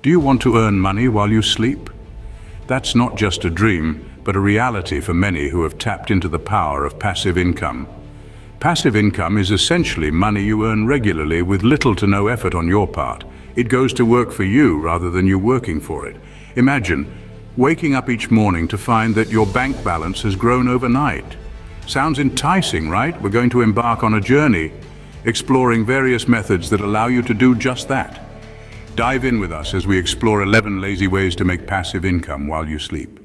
Do you want to earn money while you sleep? That's not just a dream, but a reality for many who have tapped into the power of passive income. Passive income is essentially money you earn regularly with little to no effort on your part. It goes to work for you rather than you working for it. Imagine waking up each morning to find that your bank balance has grown overnight. Sounds enticing, right? We're going to embark on a journey, exploring various methods that allow you to do just that. Dive in with us as we explore 11 lazy ways to make passive income while you sleep.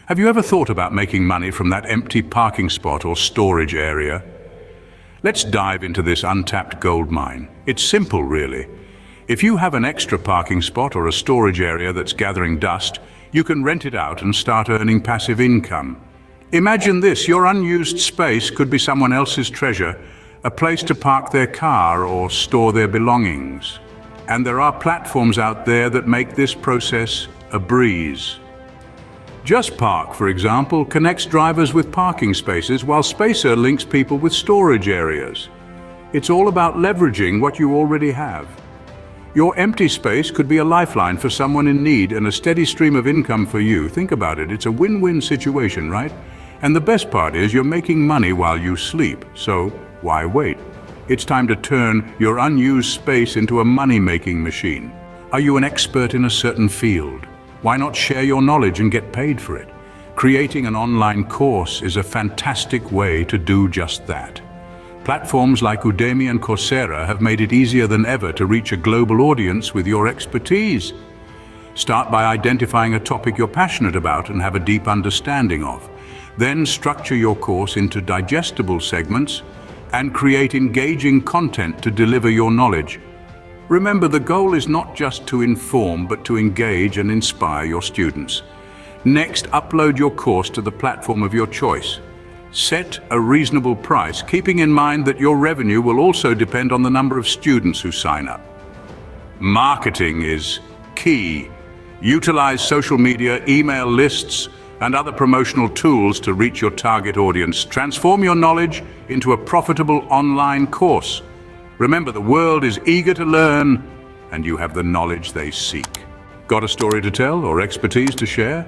Have you ever thought about making money from that empty parking spot or storage area? Let's dive into this untapped gold mine. It's simple, really. If you have an extra parking spot or a storage area that's gathering dust, you can rent it out and start earning passive income. Imagine this: your unused space could be someone else's treasure, a place to park their car or store their belongings. And there are platforms out there that make this process a breeze. Just Park, for example, connects drivers with parking spaces, while Spacer links people with storage areas. It's all about leveraging what you already have. Your empty space could be a lifeline for someone in need and a steady stream of income for you. Think about it, it's a win-win situation, right? And the best part is you're making money while you sleep, so why wait? It's time to turn your unused space into a money-making machine. Are you an expert in a certain field? Why not share your knowledge and get paid for it? Creating an online course is a fantastic way to do just that. Platforms like Udemy and Coursera have made it easier than ever to reach a global audience with your expertise. Start by identifying a topic you're passionate about and have a deep understanding of. Then structure your course into digestible segments and create engaging content to deliver your knowledge. Remember, the goal is not just to inform, but to engage and inspire your students. Next, upload your course to the platform of your choice. Set a reasonable price, keeping in mind that your revenue will also depend on the number of students who sign up. Marketing is key. Utilize social media, email lists, and other promotional tools to reach your target audience. Transform your knowledge into a profitable online course. Remember, the world is eager to learn, and you have the knowledge they seek. Got a story to tell or expertise to share?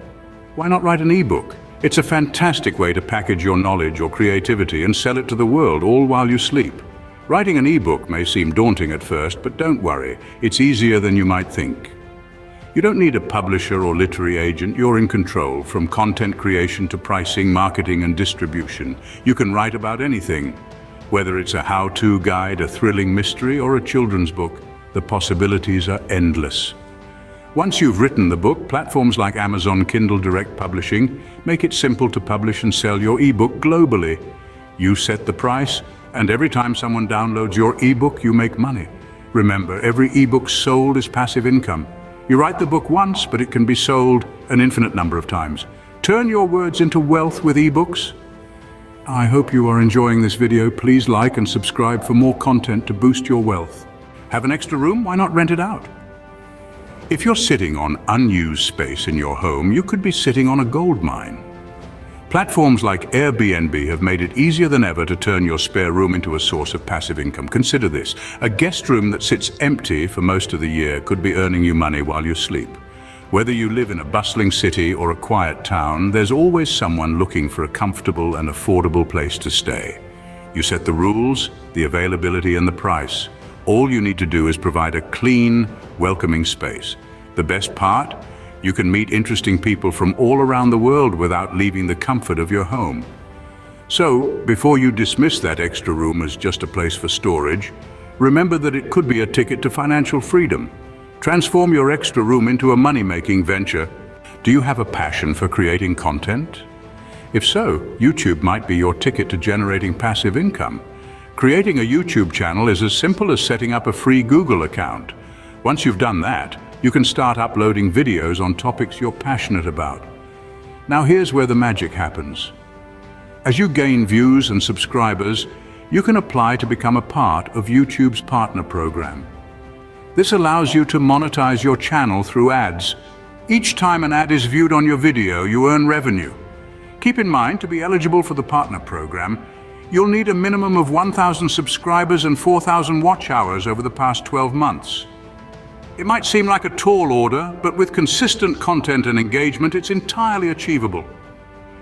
Why not write an ebook? It's a fantastic way to package your knowledge or creativity and sell it to the world, all while you sleep. Writing an ebook may seem daunting at first, but don't worry, it's easier than you might think. You don't need a publisher or literary agent. You're in control, from content creation to pricing, marketing, and distribution. You can write about anything. Whether it's a how-to guide, a thrilling mystery, or a children's book, the possibilities are endless. Once you've written the book, platforms like Amazon Kindle Direct Publishing make it simple to publish and sell your ebook globally. You set the price, and every time someone downloads your ebook, you make money. Remember, every ebook sold is passive income. You write the book once, but it can be sold an infinite number of times. Turn your words into wealth with ebooks. I hope you are enjoying this video. Please like and subscribe for more content to boost your wealth. Have an extra room? Why not rent it out? If you're sitting on unused space in your home, you could be sitting on a gold mine. Platforms like Airbnb have made it easier than ever to turn your spare room into a source of passive income. Consider this: a guest room that sits empty for most of the year could be earning you money while you sleep. Whether you live in a bustling city or a quiet town, there's always someone looking for a comfortable and affordable place to stay. You set the rules, the availability, and the price. All you need to do is provide a clean, welcoming space. The best part? You can meet interesting people from all around the world without leaving the comfort of your home. So, before you dismiss that extra room as just a place for storage, remember that it could be a ticket to financial freedom. Transform your extra room into a money-making venture. Do you have a passion for creating content? If so, YouTube might be your ticket to generating passive income. Creating a YouTube channel is as simple as setting up a free Google account. Once you've done that, you can start uploading videos on topics you're passionate about. Now here's where the magic happens. As you gain views and subscribers, you can apply to become a part of YouTube's partner program. This allows you to monetize your channel through ads. Each time an ad is viewed on your video, you earn revenue. Keep in mind, to be eligible for the partner program, you'll need a minimum of 1,000 subscribers and 4,000 watch hours over the past 12 months. It might seem like a tall order, but with consistent content and engagement, it's entirely achievable.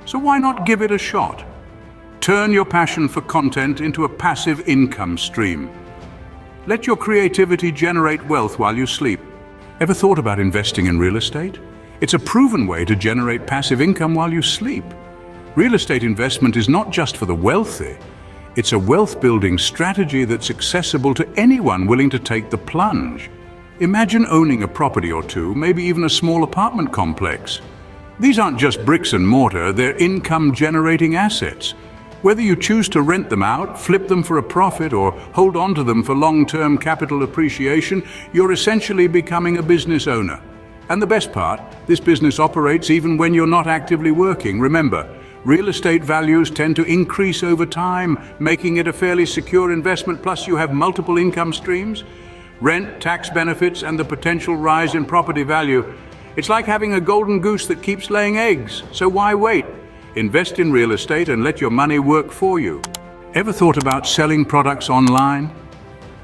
So why not give it a shot? Turn your passion for content into a passive income stream. Let your creativity generate wealth while you sleep. Ever thought about investing in real estate? It's a proven way to generate passive income while you sleep. Real estate investment is not just for the wealthy. It's a wealth-building strategy that's accessible to anyone willing to take the plunge. Imagine owning a property or two, maybe even a small apartment complex. These aren't just bricks and mortar, they're income-generating assets. Whether you choose to rent them out, flip them for a profit, or hold on to them for long-term capital appreciation, you're essentially becoming a business owner. And the best part, this business operates even when you're not actively working. Remember, real estate values tend to increase over time, making it a fairly secure investment, plus you have multiple income streams, rent, tax benefits, and the potential rise in property value. It's like having a golden goose that keeps laying eggs, so why wait? Invest in real estate and let your money work for you. Ever thought about selling products online?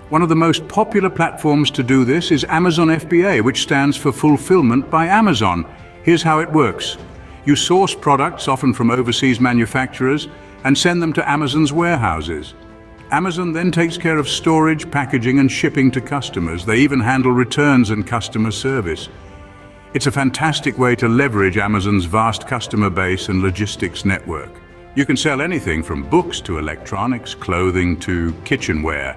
One of the most popular platforms to do this is Amazon FBA, which stands for Fulfillment by Amazon. Here's how it works. You source products, often from overseas manufacturers, and send them to Amazon's warehouses. Amazon then takes care of storage, packaging, and shipping to customers. They even handle returns and customer service. It's a fantastic way to leverage Amazon's vast customer base and logistics network. You can sell anything from books to electronics, clothing to kitchenware.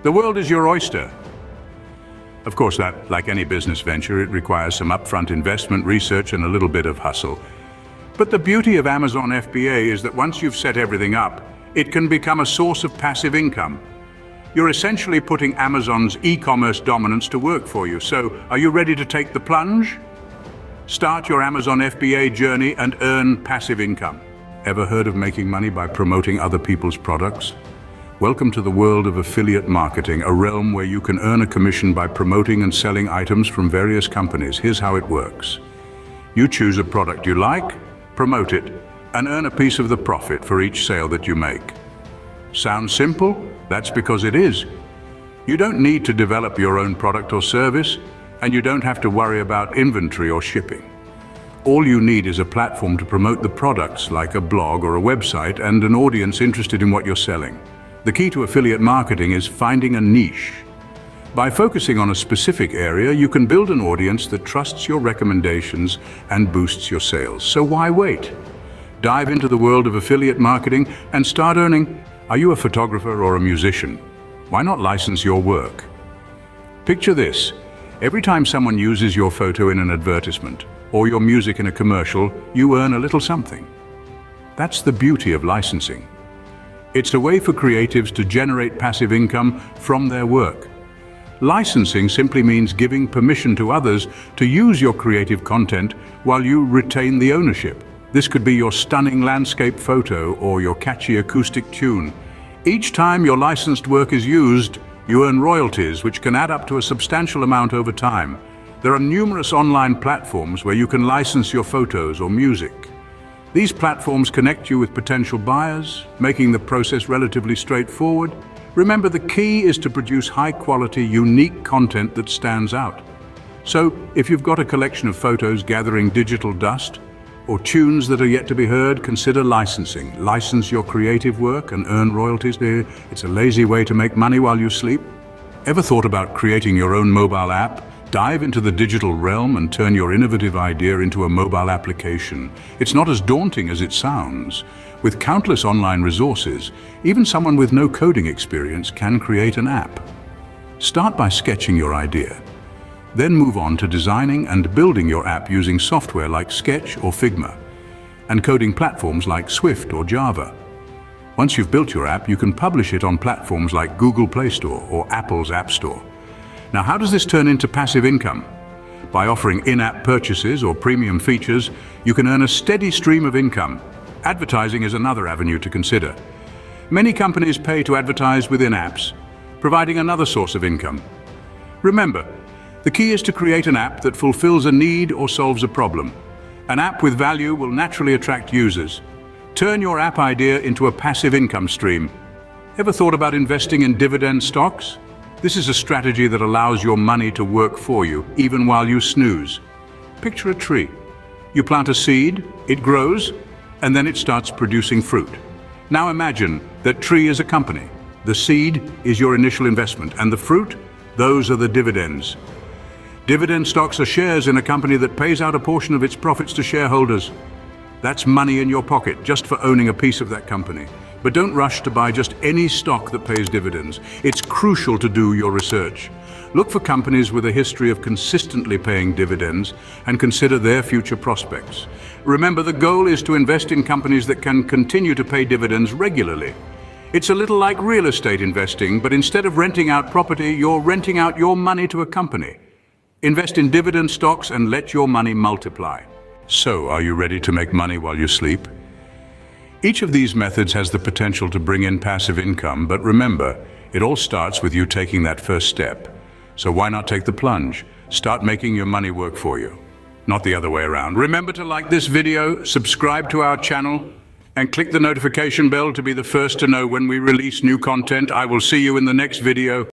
The world is your oyster. Of course, like any business venture, it requires some upfront investment, research, and a little bit of hustle. But the beauty of Amazon FBA is that once you've set everything up, it can become a source of passive income. You're essentially putting Amazon's e-commerce dominance to work for you. So, are you ready to take the plunge? Start your Amazon FBA journey and earn passive income. Ever heard of making money by promoting other people's products? Welcome to the world of affiliate marketing, a realm where you can earn a commission by promoting and selling items from various companies. Here's how it works. You choose a product you like, promote it, and earn a piece of the profit for each sale that you make. Sounds simple? That's because it is. You don't need to develop your own product or service, and you don't have to worry about inventory or shipping. All you need is a platform to promote the products, like a blog or a website, and an audience interested in what you're selling. The key to affiliate marketing is finding a niche. By focusing on a specific area, you can build an audience that trusts your recommendations and boosts your sales. So why wait? Dive into the world of affiliate marketing and start earning. Are you a photographer or a musician? Why not license your work? Picture this. Every time someone uses your photo in an advertisement or your music in a commercial, you earn a little something. That's the beauty of licensing. It's a way for creatives to generate passive income from their work. Licensing simply means giving permission to others to use your creative content while you retain the ownership. This could be your stunning landscape photo or your catchy acoustic tune. Each time your licensed work is used, you earn royalties, which can add up to a substantial amount over time. There are numerous online platforms where you can license your photos or music. These platforms connect you with potential buyers, making the process relatively straightforward. Remember, the key is to produce high-quality, unique content that stands out. So, if you've got a collection of photos gathering digital dust, or tunes that are yet to be heard, consider licensing. License your creative work and earn royalties. It's a lazy way to make money while you sleep. Ever thought about creating your own mobile app? Dive into the digital realm and turn your innovative idea into a mobile application. It's not as daunting as it sounds. With countless online resources, even someone with no coding experience can create an app. Start by sketching your idea. Then move on to designing and building your app using software like Sketch or Figma, and coding platforms like Swift or Java. Once you've built your app, you can publish it on platforms like Google Play Store or Apple's App Store. Now, how does this turn into passive income? By offering in-app purchases or premium features, you can earn a steady stream of income. Advertising is another avenue to consider. Many companies pay to advertise within apps, providing another source of income. Remember, the key is to create an app that fulfills a need or solves a problem. An app with value will naturally attract users. Turn your app idea into a passive income stream. Ever thought about investing in dividend stocks? This is a strategy that allows your money to work for you, even while you snooze. Picture a tree. You plant a seed, it grows, and then it starts producing fruit. Now imagine that tree is a company. The seed is your initial investment, and the fruit, those are the dividends. Dividend stocks are shares in a company that pays out a portion of its profits to shareholders. That's money in your pocket just for owning a piece of that company. But don't rush to buy just any stock that pays dividends. It's crucial to do your research. Look for companies with a history of consistently paying dividends and consider their future prospects. Remember, the goal is to invest in companies that can continue to pay dividends regularly. It's a little like real estate investing, but instead of renting out property, you're renting out your money to a company. Invest in dividend stocks and let your money multiply. So, are you ready to make money while you sleep? Each of these methods has the potential to bring in passive income, but remember, it all starts with you taking that first step. So why not take the plunge? Start making your money work for you, not the other way around. Remember to like this video, subscribe to our channel, and click the notification bell to be the first to know when we release new content. I will see you in the next video.